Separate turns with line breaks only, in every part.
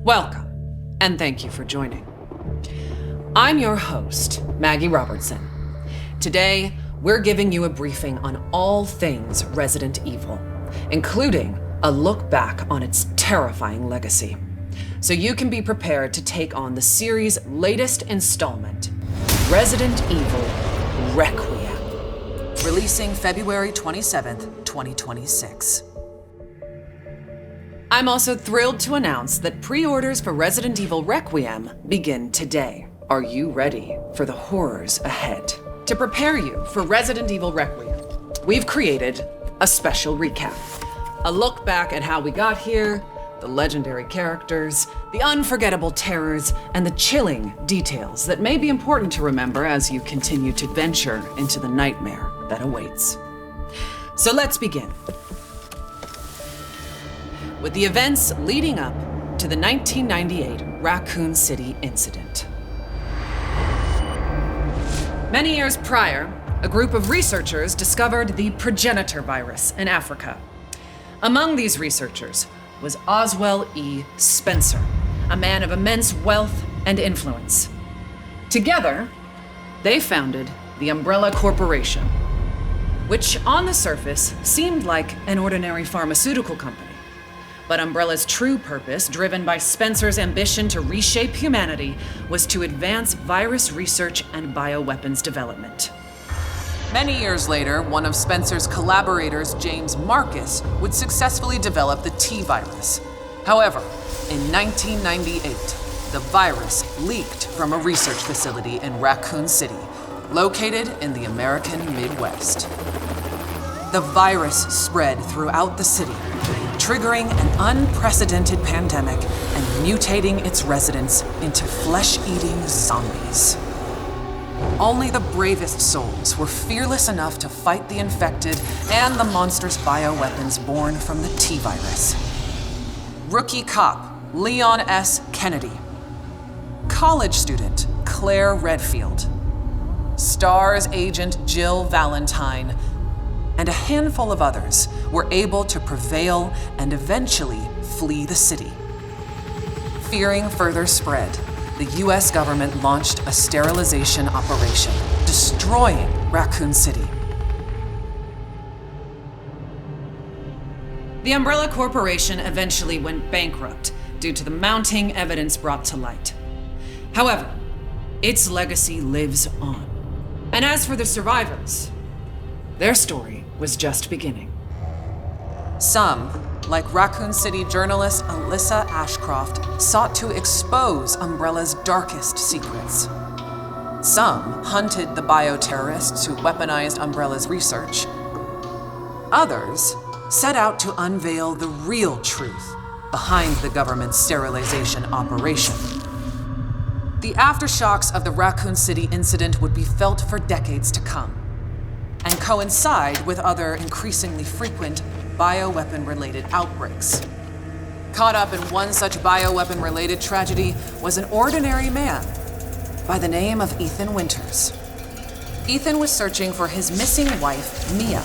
Welcome, and thank you for joining. I'm your host, Maggie Robertson. Today, we're giving you a briefing on all things Resident Evil, including a look back on its terrifying legacy, so you can be prepared to take on the series' latest installment, Resident Evil Requiem, releasing February 27th, 2026. I'm also thrilled to announce that pre-orders for Resident Evil Requiem begin today. Are you ready for the horrors ahead? To prepare you for Resident Evil Requiem, we've created a special recap. A look back at how we got here, the legendary characters, the unforgettable terrors, and the chilling details that may be important to remember as you continue to venture into the nightmare that awaits. So let's begin with the events leading up to the 1998 Raccoon City incident. Many years prior, a group of researchers discovered the progenitor virus in Africa. Among these researchers was Oswell E. Spencer, a man of immense wealth and influence. Together, they founded the Umbrella Corporation, which on the surface seemed like an ordinary pharmaceutical company. But Umbrella's true purpose, driven by Spencer's ambition to reshape humanity, was to advance virus research and bioweapons development. Many years later, one of Spencer's collaborators, James Marcus, would successfully develop the T-virus. However, in 1998, the virus leaked from a research facility in Raccoon City, located in the American Midwest. The virus spread throughout the city, triggering an unprecedented pandemic and mutating its residents into flesh-eating zombies. Only the bravest souls were fearless enough to fight the infected and the monstrous bioweapons born from the T-virus. Rookie cop Leon S. Kennedy, college student Claire Redfield, STARS agent Jill Valentine, and a handful of others were able to prevail and eventually flee the city. Fearing further spread, the US government launched a sterilization operation, destroying Raccoon City. The Umbrella Corporation eventually went bankrupt due to the mounting evidence brought to light. However, its legacy lives on. And as for the survivors, their story was just beginning. Some, like Raccoon City journalist Alyssa Ashcroft, sought to expose Umbrella's darkest secrets. Some hunted the bioterrorists who weaponized Umbrella's research. Others set out to unveil the real truth behind the government's sterilization operation. The aftershocks of the Raccoon City incident would be felt for decades to come, and coincide with other increasingly frequent bioweapon-related outbreaks. Caught up in one such bioweapon-related tragedy was an ordinary man by the name of Ethan Winters. Ethan was searching for his missing wife, Mia.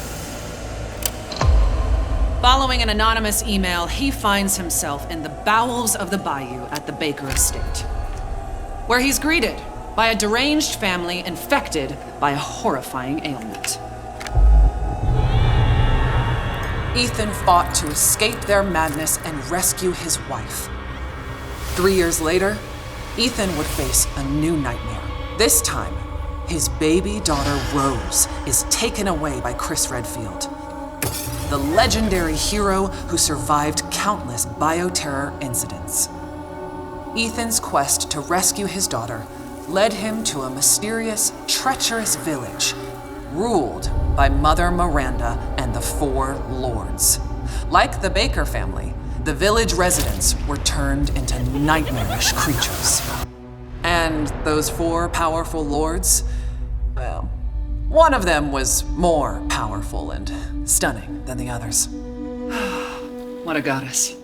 Following an anonymous email, he finds himself in the bowels of the bayou at the Baker estate, where he's greeted by a deranged family infected by a horrifying ailment. Ethan fought to escape their madness and rescue his wife. 3 years later, Ethan would face a new nightmare. This time, his baby daughter Rose is taken away by Chris Redfield, the legendary hero who survived countless bioterror incidents. Ethan's quest to rescue his daughter led him to a mysterious, treacherous village ruled by Mother Miranda and the Four Lords. Like the Baker family, the village residents were turned into nightmarish creatures. And those four powerful lords, well, one of them was more powerful and stunning than the others. What a goddess.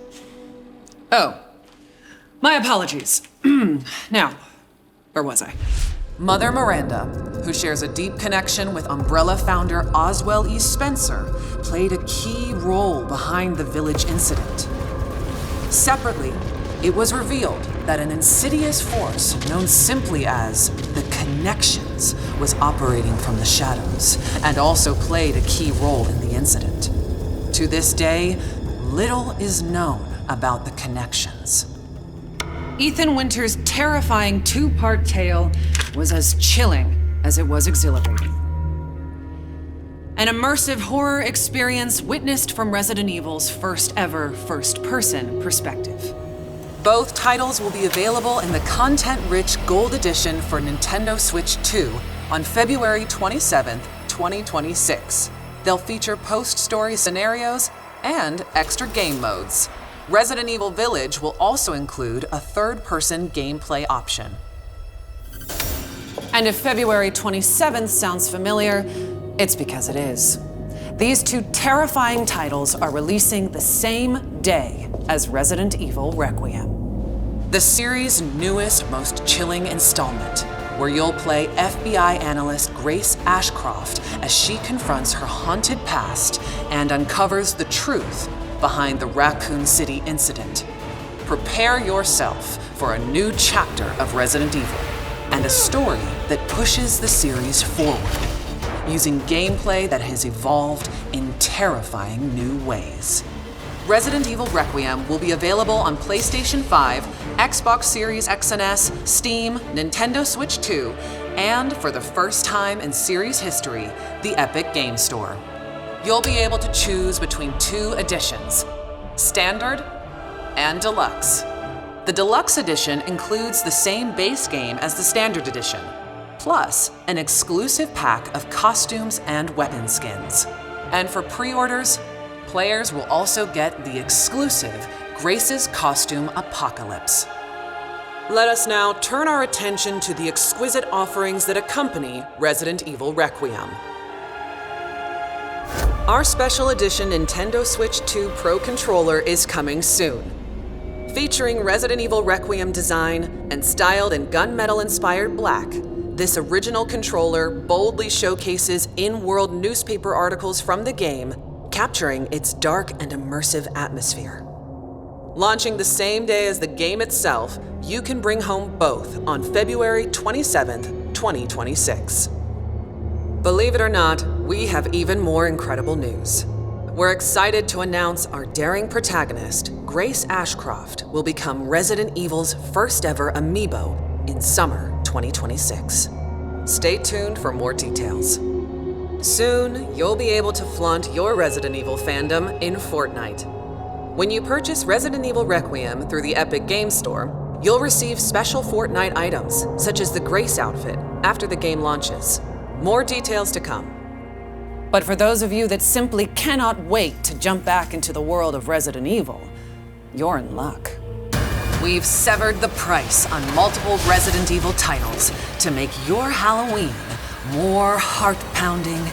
Oh, my apologies. Now, where was I? Mother Miranda, who shares a deep connection with Umbrella founder Oswell E. Spencer, played a key role behind the village incident. Separately, it was revealed that an insidious force known simply as the Connections was operating from the shadows and also played a key role in the incident. To this day, little is known about the Connections. Ethan Winter's terrifying two-part tale was as chilling as it was exhilarating. An immersive horror experience witnessed from Resident Evil's first ever first-person perspective. Both titles will be available in the content-rich Gold Edition for Nintendo Switch 2 on February 27th, 2026. They'll feature post-story scenarios and extra game modes. Resident Evil Village will also include a third-person gameplay option. And if February 27th sounds familiar, it's because it is. These two terrifying titles are releasing the same day as Resident Evil Requiem. The series' newest, most chilling installment, where you'll play FBI analyst Grace Ashcroft as she confronts her haunted past and uncovers the truth behind the Raccoon City incident. Prepare yourself for a new chapter of Resident Evil and a story that pushes the series forward, using gameplay that has evolved in terrifying new ways. Resident Evil Requiem will be available on PlayStation 5, Xbox Series X and S, Steam, Nintendo Switch 2, and for the first time in series history, the Epic Game Store. You'll be able to choose between two editions, Standard and Deluxe. The Deluxe Edition includes the same base game as the Standard Edition, plus an exclusive pack of costumes and weapon skins. And for pre-orders, players will also get the exclusive Grace's Costume Apocalypse. Let us now turn our attention to the exquisite offerings that accompany Resident Evil Requiem. Our special edition Nintendo Switch 2 Pro controller is coming soon. Featuring Resident Evil Requiem design and styled in gunmetal-inspired black, this original controller boldly showcases in-world newspaper articles from the game, capturing its dark and immersive atmosphere. Launching the same day as the game itself, you can bring home both on February 27th, 2026. Believe it or not, we have even more incredible news. We're excited to announce our daring protagonist, Grace Ashcroft, will become Resident Evil's first ever amiibo in summer 2026. Stay tuned for more details. Soon, you'll be able to flaunt your Resident Evil fandom in Fortnite. When you purchase Resident Evil Requiem through the Epic Games Store, you'll receive special Fortnite items, such as the Grace outfit, after the game launches. More details to come. But for those of you that simply cannot wait to jump back into the world of Resident Evil, you're in luck. We've severed the price on multiple Resident Evil titles to make your Halloween more heart-pounding,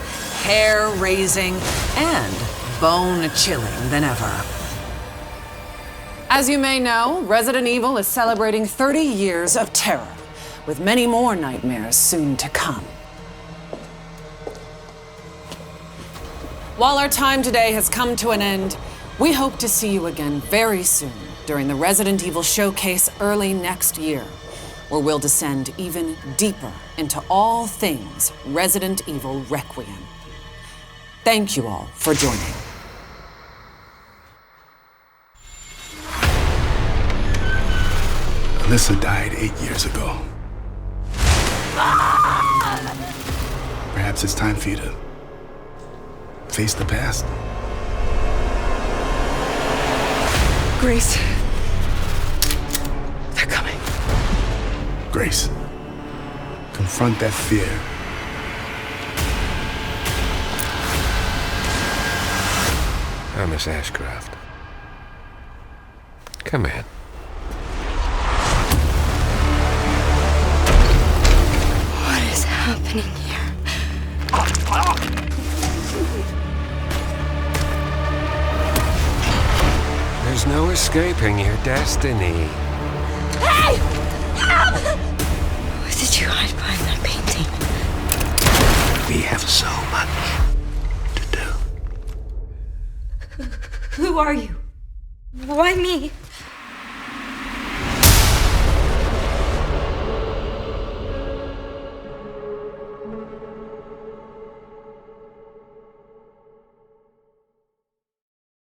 hair-raising, and bone-chilling than ever. As you may know, Resident Evil is celebrating 30 years of terror, with many more nightmares soon to come. While our time today has come to an end, we hope to see you again very soon during the Resident Evil Showcase early next year, where we'll descend even deeper into all things Resident Evil Requiem. Thank you all for joining.
Alyssa died 8 years ago. Perhaps it's time for you to face the past.
Grace. They're coming.
Grace, confront that fear.
Miss Ashcroft. Come in.
What is happening here?
There's no escaping your destiny.
Hey! Help! What did you hide behind that painting?
We have so much to do.
Who are you? Why me?